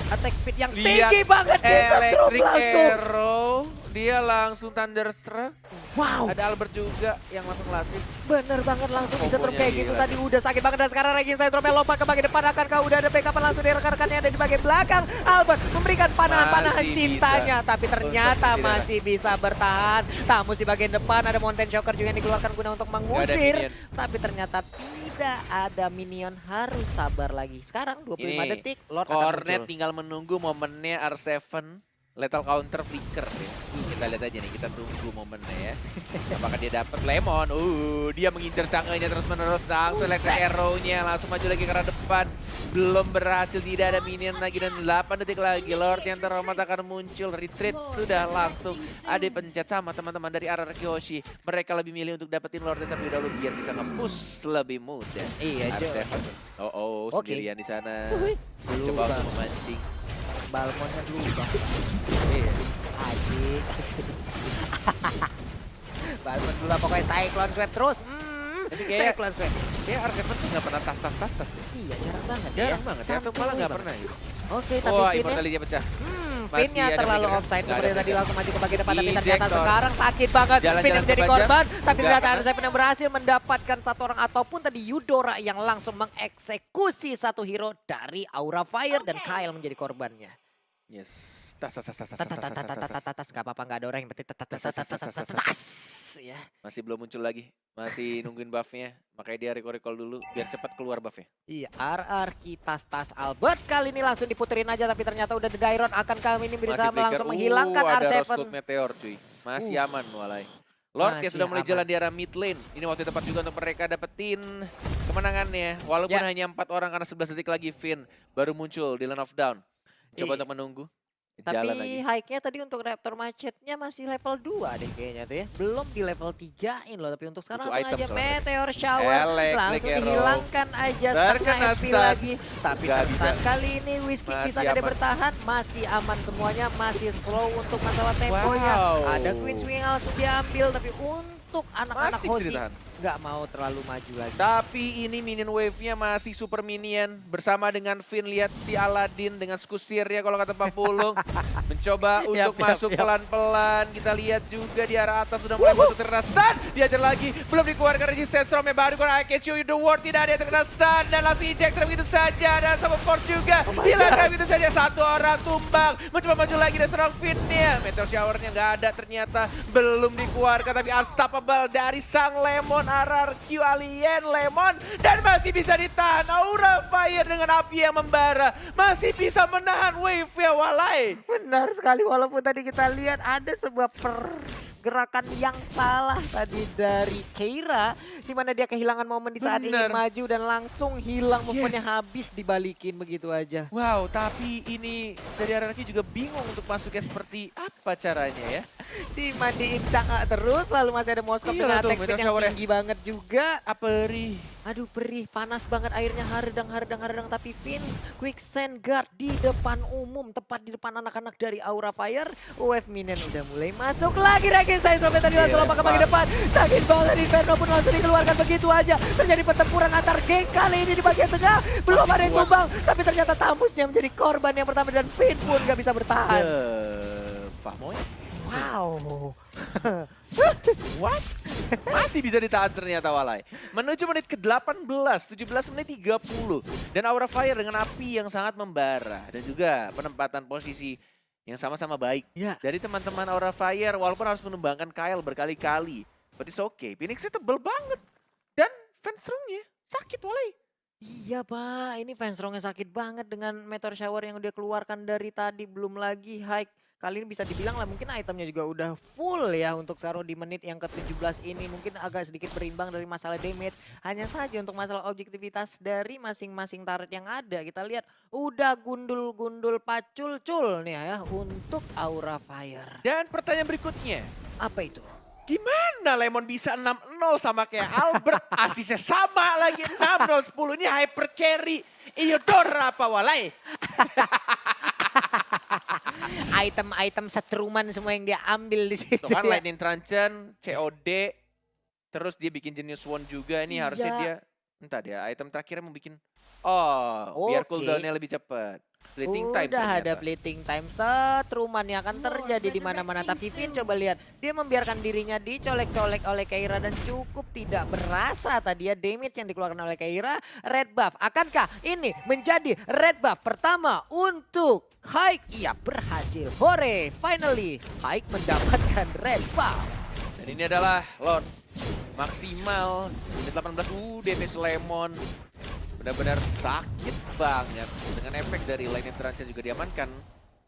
Speaker 1: attack speed yang
Speaker 2: Lihat
Speaker 1: tinggi banget. Dia setrum
Speaker 2: Electric
Speaker 1: langsung.
Speaker 2: Arrow dia langsung Thunderstruck.
Speaker 1: Wow,
Speaker 2: Ada Albert juga yang langsung lasik.
Speaker 1: bener banget langsung bisa
Speaker 2: Kombonya
Speaker 1: turun kayak gitu
Speaker 2: gila.
Speaker 1: tadi udah sakit banget dan sekarang Reggie Saitrome lompat ke bagian depan akankah udah ada backup langsung dari rekan-rekannya ada di bagian belakang. Albert memberikan panahan-panahan
Speaker 2: Masih
Speaker 1: cintanya tapi ternyata
Speaker 2: Untuk
Speaker 1: masih bisa bertahan. Tamus di bagian depan ada Mountain Shocker juga yang dikeluarkan guna untuk mengusir.
Speaker 2: minion.
Speaker 1: Tapi ternyata tidak ada minion, harus sabar lagi. Sekarang 25
Speaker 2: Ini
Speaker 1: detik Lord akan
Speaker 2: Cornet
Speaker 1: muncul.
Speaker 2: tinggal menunggu momennya R7 lethal counter flicker ya. Kita lihat aja nih, kita tunggu momennya ya. Apakah dia dapat Lemon? Dia mengincar cangkanya terus-menerus langsung electric arrow-nya langsung maju lagi ke arah depan. Belum berhasil, tidak ada minion lagi dan 8 detik lagi Lord yang terhormat akan muncul. Retreat sudah langsung ada pencet sama teman-teman dari arah Kyoshi. Mereka lebih milih untuk dapetin Lord terlebih dahulu biar bisa nge-push lebih mudah.
Speaker 1: Iya, Jo.
Speaker 2: R7.
Speaker 1: Oke.
Speaker 2: Sendirian di sana.
Speaker 1: Dulu
Speaker 2: Coba
Speaker 1: Bang.
Speaker 2: untuk memancing.
Speaker 1: Balmonnya dulu bang.
Speaker 2: Iya.
Speaker 1: Asik. Balmon dulu lah, pokoknya Cyclone Sweep terus.
Speaker 2: Tapi kayak-
Speaker 1: Cyclone Sweep.
Speaker 2: Kayak R7 tuh nggak pernah tas ya.
Speaker 1: Iya, jarang banget
Speaker 2: Jarang
Speaker 1: ya.
Speaker 2: banget ya, atau malah nggak pernah gitu.
Speaker 1: Oke, tapi
Speaker 2: Wah,
Speaker 1: pinnya,
Speaker 2: Immortality pecah. Masih
Speaker 1: pinnya
Speaker 2: ada
Speaker 1: terlalu
Speaker 2: pikiran.
Speaker 1: offside.
Speaker 2: Nggak ada
Speaker 1: Seperti tadi
Speaker 2: pikiran.
Speaker 1: langsung maju ke bagian depan, tapi ternyata
Speaker 2: Ejector.
Speaker 1: sekarang sakit banget.
Speaker 2: Jalan-jalan
Speaker 1: Pin yang menjadi
Speaker 2: sepanjang.
Speaker 1: korban, tapi
Speaker 2: Nggak
Speaker 1: ternyata
Speaker 2: pernah.
Speaker 1: R7 yang berhasil mendapatkan satu orang ataupun tadi Eudora yang langsung mengeksekusi satu hero dari Aura Fire dan Kyle menjadi korbannya.
Speaker 2: Yes. Tas.
Speaker 1: Tas, gak apa-apa, gak ada orang yang berarti tas. Ya.
Speaker 2: Masih belum muncul lagi. Masih nungguin buff-nya. Makanya dia recall dulu biar cepat keluar buff-nya.
Speaker 1: Iya, RR tas Albert kali ini langsung diputerin aja tapi ternyata udah The Dairon akan kami ini bisa
Speaker 2: Masih
Speaker 1: langsung menghilangkan
Speaker 2: ada
Speaker 1: R7.
Speaker 2: Rose Meteor cuy. Masih aman walai. Lord yang
Speaker 1: Masih
Speaker 2: sudah mulai
Speaker 1: aman.
Speaker 2: jalan di arah mid lane. Ini waktu tepat juga untuk mereka dapetin kemenangannya. Walaupun
Speaker 1: Ya.
Speaker 2: hanya 4 orang karena 11 detik lagi Finn baru muncul di Lane of Down. Coba
Speaker 1: Iya.
Speaker 2: untuk menunggu.
Speaker 1: Tapi
Speaker 2: Jalan lagi.
Speaker 1: hike-nya tadi untuk Raptor Macetnya masih level 2 deh kayaknya tuh ya. Belum di level 3-in loh. Tapi untuk sekarang
Speaker 2: Butuh
Speaker 1: langsung
Speaker 2: item
Speaker 1: aja
Speaker 2: soalnya.
Speaker 1: Meteor Shower.
Speaker 2: Electric
Speaker 1: Langsung
Speaker 2: Arrow.
Speaker 1: dihilangkan aja
Speaker 2: Terkena
Speaker 1: setengah HP
Speaker 2: stun.
Speaker 1: lagi. Tapi
Speaker 2: Nggak
Speaker 1: terstun
Speaker 2: bisa.
Speaker 1: kali ini Whiskey
Speaker 2: Masih
Speaker 1: bisa nggak
Speaker 2: aman.
Speaker 1: bertahan. Masih aman semuanya. Masih slow untuk masalah temponya.
Speaker 2: Wow.
Speaker 1: Ada Queen Swing yang langsung diambil. Tapi untuk anak-anak
Speaker 2: Masih bisa
Speaker 1: Hoshi
Speaker 2: ditahan.
Speaker 1: nggak mau terlalu maju lagi.
Speaker 2: Tapi ini minion wave-nya masih super minion. Bersama dengan Finn, lihat si Aladdin dengan skusir ya kalau kata Pak Pulung. Mencoba untuk masuk pelan-pelan. Kita lihat juga di arah atas sudah mulai masuk terkena stun. Diajar lagi. Belum dikeluarkan Resistance Storm-nya baru keluar. I can show you the world. Tidak ada yang terkena stun. Dan langsung ejector begitu saja. Dan sama Force juga. Hilangkan begitu saja. Satu orang tumbang. Mencoba maju lagi dan serang Finn-nya. Meteor Shower-nya nggak ada ternyata. Belum dikeluarkan. Tapi unstoppable dari sang Lemon. RRQ Alien Lemon. Dan masih bisa ditahan. Aura Fire dengan api yang membara. Masih bisa menahan wave-nya walai.
Speaker 1: Benar sekali, walaupun tadi kita lihat ada sebuah pergerakan yang salah tadi dari Keira, di mana dia kehilangan momen di saat ingin
Speaker 2: Benar.
Speaker 1: maju dan langsung hilang momennya
Speaker 2: Yes.
Speaker 1: habis dibalikin begitu aja.
Speaker 2: Wow, tapi ini dari RRQ juga bingung untuk masuknya seperti apa caranya ya.
Speaker 1: Dimandiin cangak terus, lalu masih ada Moskov
Speaker 2: Iya
Speaker 1: dengan
Speaker 2: tuh,
Speaker 1: attack speed
Speaker 2: Meteor
Speaker 1: yang
Speaker 2: Shower-nya.
Speaker 1: tinggi banget juga.
Speaker 2: Perih.
Speaker 1: Aduh perih, panas banget airnya, hardang. Tapi Finn, Quicksand Guard di depan umum, tepat di depan anak-anak dari Aura Fire. UF Minion udah mulai masuk lagi. Reggie Saitrome tadi langsung lompat ke bagian depan. Sakit banget, Inferno pun langsung dikeluarkan begitu aja. Terjadi pertempuran antar geng kali ini di bagian tengah. Belum
Speaker 2: Masih
Speaker 1: ada yang
Speaker 2: kuat.
Speaker 1: tumbang, tapi ternyata Tamusnya menjadi korban yang pertama dan Finn pun gak bisa bertahan.
Speaker 2: Fahmoy?
Speaker 1: Wow.
Speaker 2: What? Masih bisa ditahan ternyata walai. Menuju menit ke-18, 17 menit 30. Dan Aura Fire dengan api yang sangat membara. Dan juga penempatan posisi yang sama-sama baik.
Speaker 1: Ya.
Speaker 2: Dari teman-teman Aura Fire, walaupun harus menumbangkan Kyle berkali-kali. But it's okay. Phoenix-nya tebel banget. Dan Fansrung-nya sakit walai.
Speaker 1: Iya pak, ini Fansrong-nya sakit banget dengan Meteor Shower yang udah keluarkan dari tadi. Belum lagi hike. Kali ini bisa dibilang lah mungkin itemnya juga udah full ya untuk Saro di menit yang ke-17 ini. Mungkin agak sedikit berimbang dari masalah damage. Hanya saja untuk masalah objektivitas dari masing-masing turret yang ada. Kita lihat udah gundul-gundul pacul-cul nih ya untuk Aura Fire.
Speaker 2: Dan pertanyaan berikutnya.
Speaker 1: Apa itu?
Speaker 2: Gimana Lemon bisa 6-0 sama kayak Albert? Asisnya sama lagi 6-0-10. Ini hyper carry. Eudora apa walai?
Speaker 1: Item-item setruman semua yang dia ambil di situ
Speaker 2: Tuh kan
Speaker 1: ya.
Speaker 2: Lightning Truncheon, COD, terus dia bikin Genius Wand juga. Ini harusnya
Speaker 1: Iya.
Speaker 2: dia Entah dia, item terakhirnya mau bikin... Oh, biar
Speaker 1: Oke.
Speaker 2: cooldownnya lebih cepat. Fleeting time
Speaker 1: Udah ada
Speaker 2: ternyata.
Speaker 1: fleeting time, setruman yang akan terjadi di mana-mana. Tapi Finn coba lihat, dia membiarkan dirinya dicolek-colek oleh Keira dan cukup tidak berasa tadi ya damage yang dikeluarkan oleh Keira. Red buff, akankah ini menjadi red buff pertama untuk Haik? Iya, berhasil. Hore, finally Haik mendapatkan red buff.
Speaker 2: Dan ini adalah Lord maksimal menit 18. DPS Lemon benar-benar sakit banget dengan efek dari line entrance yang juga diamankan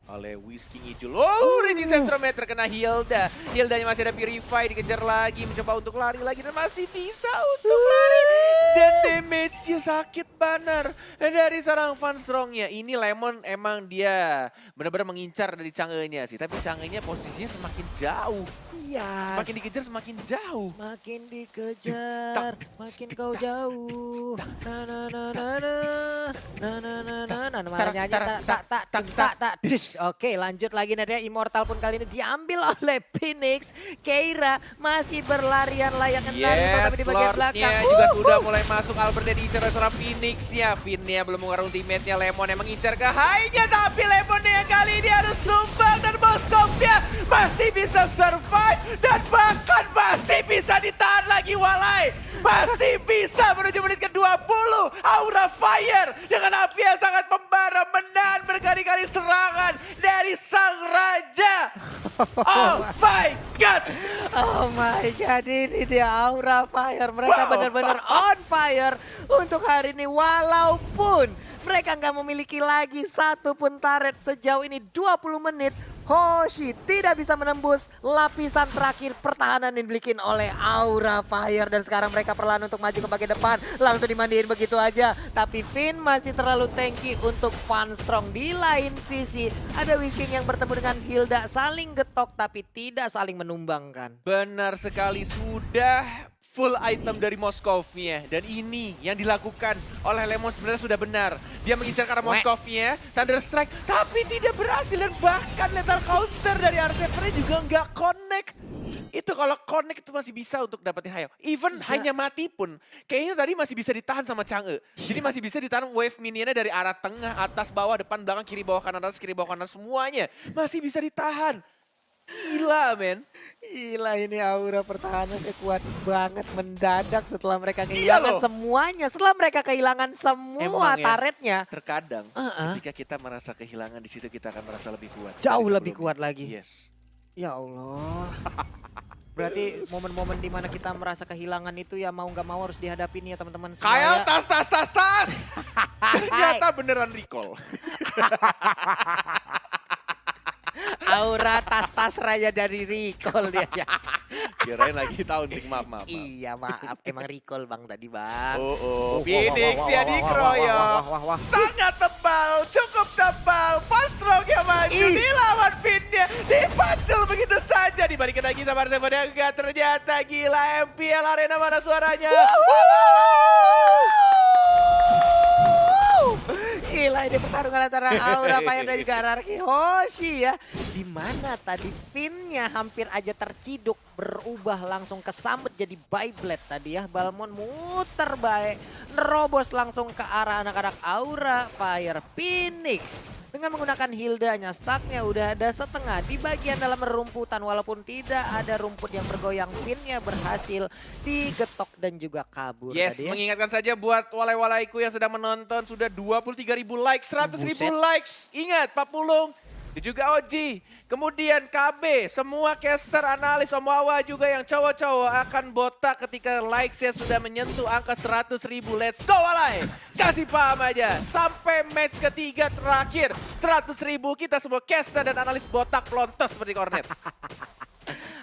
Speaker 2: oleh Whisky Ngijul. Oh, Reggie Centrometer kena Hilda. Hildanya masih ada Purify, dikejar lagi, mencoba untuk lari lagi dan masih bisa untuk lari. Dan damage-nya sakit benar dari seorang Van Strong-nya. Ini Lemon emang dia benar-benar mengincar dari Chang'e-nya sih, tapi Chang'e-nya posisinya semakin jauh.
Speaker 1: Iya,
Speaker 2: Semakin dikejar semakin jauh.
Speaker 1: makin dikejar, makin kau jauh. Na na na na na, na na na na na. Malah nyanyi tak. Oke, lanjut lagi Nadia. Immortal pun kali ini diambil oleh Phoenix. Keira masih berlarian layaknya Naruto tapi di bagian belakang.
Speaker 2: Lordnya juga sudah mulai masuk. Albertnya diincar oleh seorang Phoenix ya. Finnya belum mengeluarkan ultimate-nya. Lemon yang mengincar ke Hai-nya, tapi Lemonnya yang kali ini harus tumbang dan Moskov-nya masih bisa survive dan bahkan masih bisa ditahan lagi Walai. Masih bisa menuju menit ke-20. Aura Fire dengan api yang sangat membara menahan berkali-kali serangan dari sang raja. Oh my god.
Speaker 1: Oh my god, ini dia Aura Fire. Mereka
Speaker 2: Wow.
Speaker 1: benar-benar on fire untuk hari ini. Walaupun mereka nggak memiliki lagi satu pun turret sejauh ini 20 menit. Hoshi tidak bisa menembus lapisan terakhir pertahanan yang dimiliki oleh Aura Fire. Dan sekarang mereka perlahan untuk maju ke bagian depan. Langsung dimandiin begitu aja. Tapi Finn masih terlalu tanky untuk Van Strong. Di lain sisi ada Whisking yang bertemu dengan Hilda. Saling getok tapi tidak saling menumbangkan.
Speaker 2: Benar sekali, sudah full item dari Moskov-nya. Dan ini yang dilakukan oleh Lemon sebenarnya sudah benar. Dia mengincar ke arah Moskov-nya, Thunder Strike, tapi tidak berhasil. Dan bahkan lethal counter dari R7-nya juga nggak connect. Itu kalau connect itu masih bisa untuk dapetin Hayo. Even hanya mati pun, kayaknya tadi masih bisa ditahan sama Chang'e. Jadi masih bisa ditahan wave minionnya dari arah tengah, atas, bawah, depan, belakang, kiri, bawah, kanan, atas, kiri, bawah, kanan, semuanya. Masih bisa ditahan. Gila men.
Speaker 1: Gila, ini aura pertahanannya kuat banget mendadak setelah mereka
Speaker 2: Iya
Speaker 1: kehilangan
Speaker 2: loh.
Speaker 1: semuanya. Setelah mereka kehilangan semua
Speaker 2: Emang ya.
Speaker 1: turretnya.
Speaker 2: Terkadang ketika kita merasa kehilangan di situ kita akan merasa lebih kuat.
Speaker 1: Jauh
Speaker 2: dari
Speaker 1: lebih
Speaker 2: sebelumnya.
Speaker 1: kuat lagi.
Speaker 2: Yes.
Speaker 1: Ya Allah. Berarti momen-momen dimana kita merasa kehilangan itu ya mau nggak mau harus dihadapi nih ya teman-teman semua.
Speaker 2: Kyle,
Speaker 1: ya.
Speaker 2: tas. Ternyata beneran recall.
Speaker 1: Aura tas-tas raya dari recall dia ya.
Speaker 2: Kirain lagi taunting, maaf.
Speaker 1: Iya maaf, emang recall bang tadi bang.
Speaker 2: Phoenix ya dikeroyok. Sangat tebal, cukup tebal. Van Strong yang maju dilawan Finn-nya. Dipacul begitu saja. Dibalikin lagi sama R7 yang enggak ternyata. Gila, MPL Arena mana suaranya?
Speaker 1: Gila, ini pertarungan antara Aura Fire dan juga Ararki Hoshi ya. Dimana tadi Finn-nya hampir aja terciduk, berubah langsung kesambet jadi Beyblade tadi ya. Balmon muter baik, nerobos langsung ke arah anak-anak Aura Fire. Phoenix dengan menggunakan Hildanya, stacknya udah ada setengah di bagian dalam rumputan. Walaupun tidak ada rumput yang bergoyang, Finn-nya berhasil digetok dan juga kabur
Speaker 2: Yes,
Speaker 1: tadi ya.
Speaker 2: mengingatkan saja buat walai-walaiku yang sedang menonton, sudah 23.000 likes, 100.000 likes. Ingat, Pak Pulung, dan juga Oji, kemudian KB, semua caster, analis, Omawa juga yang cowok-cowok akan botak ketika likes-nya sudah menyentuh angka 100.000. Let's go walai, kasih paham aja. Sampai match ketiga terakhir, 100.000 kita semua caster dan analis botak pelontos seperti Cornet.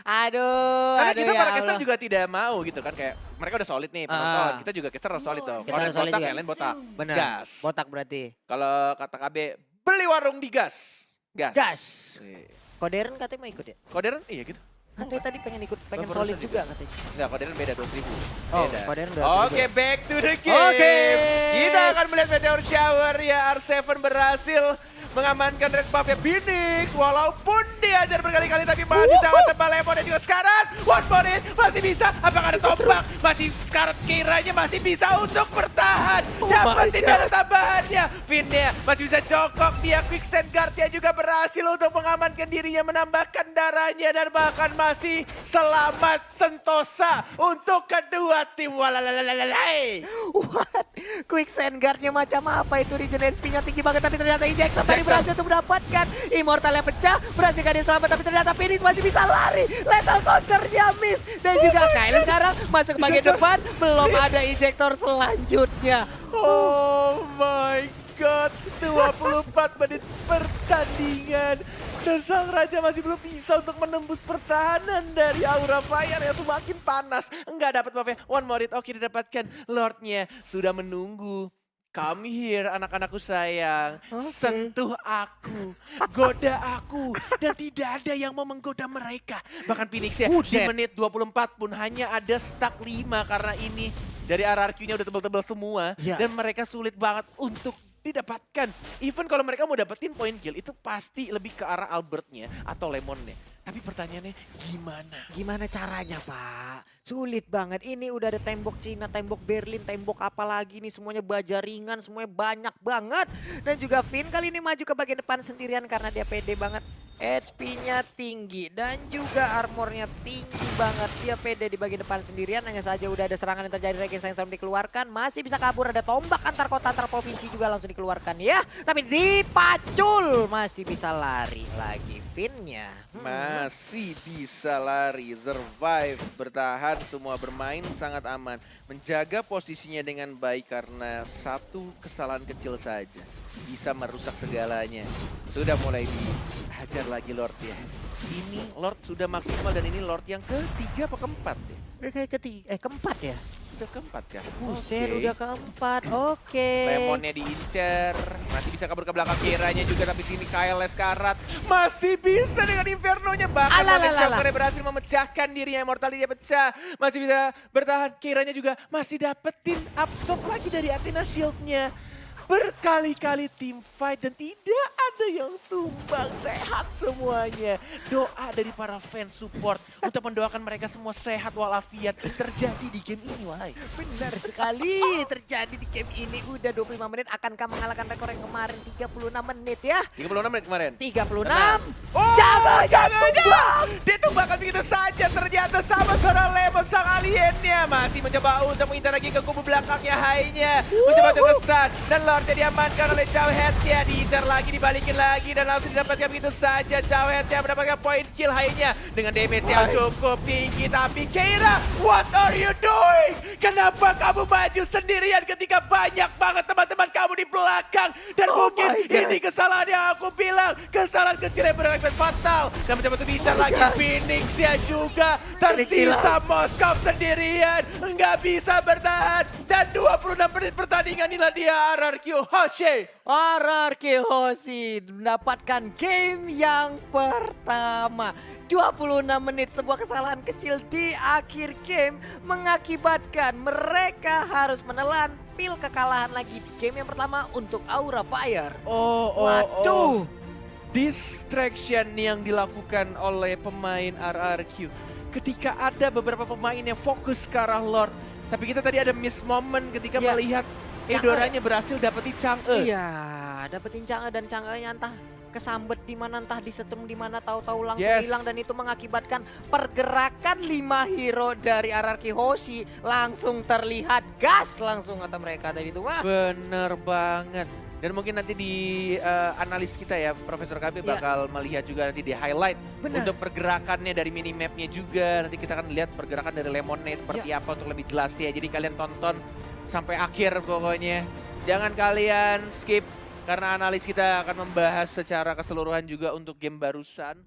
Speaker 1: Aduh,
Speaker 2: Karena
Speaker 1: aduh
Speaker 2: kita
Speaker 1: ya
Speaker 2: para caster
Speaker 1: Allah.
Speaker 2: juga tidak mau gitu kan, kayak mereka udah solid nih penonton, kita juga caster harus solid dong.
Speaker 1: Kita
Speaker 2: Cornet
Speaker 1: harus solid
Speaker 2: botak,
Speaker 1: juga.
Speaker 2: yang lain botak.
Speaker 1: Benar,
Speaker 2: Gas.
Speaker 1: botak berarti.
Speaker 2: Kalau kata KB, beli warung di gas.
Speaker 1: Gas.
Speaker 2: Iya.
Speaker 1: Koderen katanya mau ikut ya?
Speaker 2: Koderen iya gitu.
Speaker 1: Katanya tadi pengen ikut, pengen
Speaker 2: Oh,
Speaker 1: solid
Speaker 2: barusan
Speaker 1: juga katanya.
Speaker 2: Enggak, Koderen beda 2.000.
Speaker 1: Oh,
Speaker 2: Beda.
Speaker 1: Koderen 2.000.
Speaker 2: Oke, back to the game.
Speaker 1: Oke.
Speaker 2: Kita akan melihat Meteor Shower ya. R7 berhasil mengamankan red buff ya Phoenix. Walaupun diajar berkali-kali tapi masih sangat tebal. Lemon dan juga Scarlet. One more hit, masih bisa. Apakah ada tombak? Masih Scarlet kiranya masih bisa untuk bertahan. Dapat tidak ada tambahannya. Finnya masih bisa jongkok. Dia quicksand guard-nya juga berhasil untuk mengamankan dirinya, menambahkan darahnya dan bahkan masih selamat sentosa untuk kedua tim. Walalalalai.
Speaker 1: What? Quicksand guard-nya macam apa itu? Regen HP-nya tinggi banget tapi ternyata Injector tadi berhasil untuk mendapatkan. Immortal yang pecah, berhasil kan dia selamat tapi ternyata Phoenix masih bisa lari. Lethal counter-nya miss. Dan juga Kyle sekarang masuk ke bagian depan, belum ada Injector selanjutnya.
Speaker 2: Oh my god, 24 menit pertandingan. Dan sang raja masih belum bisa untuk menembus pertahanan dari Aura Fire yang semakin panas. Enggak dapat buff-nya. One more hit, oke didapatkan. Lordnya sudah menunggu. Come here anak-anakku sayang, sentuh aku, goda aku, dan tidak ada yang mau menggoda mereka. Bahkan Phoenix ya, di menit 24 pun hanya ada stuck 5 karena ini dari RRQ-nya udah tebal-tebal semua. Dan mereka sulit banget untuk didapatkan. Even kalau mereka mau dapetin point kill, itu pasti lebih ke arah Albertnya atau Lemonnya. Tapi pertanyaannya gimana?
Speaker 1: Gimana caranya, Pak? Sulit banget. Ini udah ada tembok Cina, tembok Berlin, tembok apa lagi nih. Semuanya baja ringan, semuanya banyak banget. Dan juga Finn kali ini maju ke bagian depan sendirian karena dia pede banget. HP-nya tinggi dan juga armornya tinggi banget. Dia pede di bagian depan sendirian. Hanya saja udah ada serangan yang terjadi, Regen Sandstorm dikeluarkan. Masih bisa kabur, ada tombak antar kota, antar provinsi juga langsung dikeluarkan ya. Tapi dipacul, masih bisa lari lagi Finn-nya.
Speaker 2: Masih bisa lari, survive, bertahan, semua bermain sangat aman. Menjaga posisinya dengan baik karena satu kesalahan kecil saja bisa merusak segalanya. Sudah mulai dihajar lagi Lord ya. Ini Lord sudah maksimal dan ini Lord yang ketiga apa keempat ya?
Speaker 1: Keempat ya?
Speaker 2: Sudah keempat kah?
Speaker 1: Buset,
Speaker 2: Oke.
Speaker 1: udah keempat. Oke.
Speaker 2: Lemonnya diincer, masih bisa kabur ke belakang Kiranya juga, tapi sini Kyle Scarlet masih bisa dengan Inferno-nya. Bahkan Shocker berhasil memecahkan dirinya, Immortal dia pecah. Masih bisa bertahan, Kiranya juga masih dapetin absorb lagi dari Athena Shield-nya. Berkali-kali team fight dan tidak ada yang tumbang, sehat semuanya. Doa dari para fans support untuk mendoakan mereka semua sehat walafiat terjadi di game ini, wahai.
Speaker 1: Benar sekali terjadi di game ini. Udah 25 menit, akankah mengalahkan rekor yang kemarin 36 menit ya?
Speaker 2: 36 menit kemarin.
Speaker 1: 36.
Speaker 2: Oh, jangan. Ditumbangkan begitu saja, ternyata sama seorang Lemon sang aliennya. Masih mencoba untuk mengincar lagi ke kubu belakangnya Hai-nya. Mencoba untuk kesan dan Lordnya diamankan oleh Chowhead-nya. Diincar lagi, dibalikin lagi dan langsung didapatkan begitu saja. Chowhead-nya mendapatkan point kill Hai-nya dengan damage yang cukup tinggi. Tapi Keira, what are you doing? Kenapa kamu maju sendirian ketika banyak banget teman-teman kamu di belakang? Dan mungkin ini kesalahan yang aku bilang. Kesalahan kecil yang berakibat fatal. Dan mencoba untuk bicara lagi Phoenix ya juga. Tersisa Moskov sendirian. Nggak bisa bertahan. Dan 26 menit pertandingan inilah dia RRQ Hoshi.
Speaker 1: RRQ Hoshi mendapatkan game yang pertama. 26 menit, sebuah kesalahan kecil di akhir game mengakibatkan mereka harus menelan pil kekalahan lagi di game yang pertama untuk Aura Fire. Waduh.
Speaker 2: Distraction yang dilakukan oleh pemain RRQ. Ketika ada beberapa pemain yang fokus ke arah Lord. Tapi kita tadi ada miss moment ketika melihat Eudoranya berhasil dapetin Chang'e.
Speaker 1: Iya, dapetin Chang'e dan Chang'e-nya entah kesambet di mana, entah disetrum di mana, tahu-tahu langsung hilang dan itu mengakibatkan pergerakan 5 hero dari RRQ Hoshi langsung terlihat gas langsung kata mereka tadi itu. Wah.
Speaker 2: Bener banget. Dan mungkin nanti di analis kita ya, Profesor KB bakal melihat juga nanti di highlight untuk pergerakannya dari minimapnya juga. Nanti kita akan lihat pergerakan dari Lemonnya seperti apa untuk lebih jelas ya. Jadi kalian tonton sampai akhir pokoknya. Jangan kalian skip karena analis kita akan membahas secara keseluruhan juga untuk game barusan.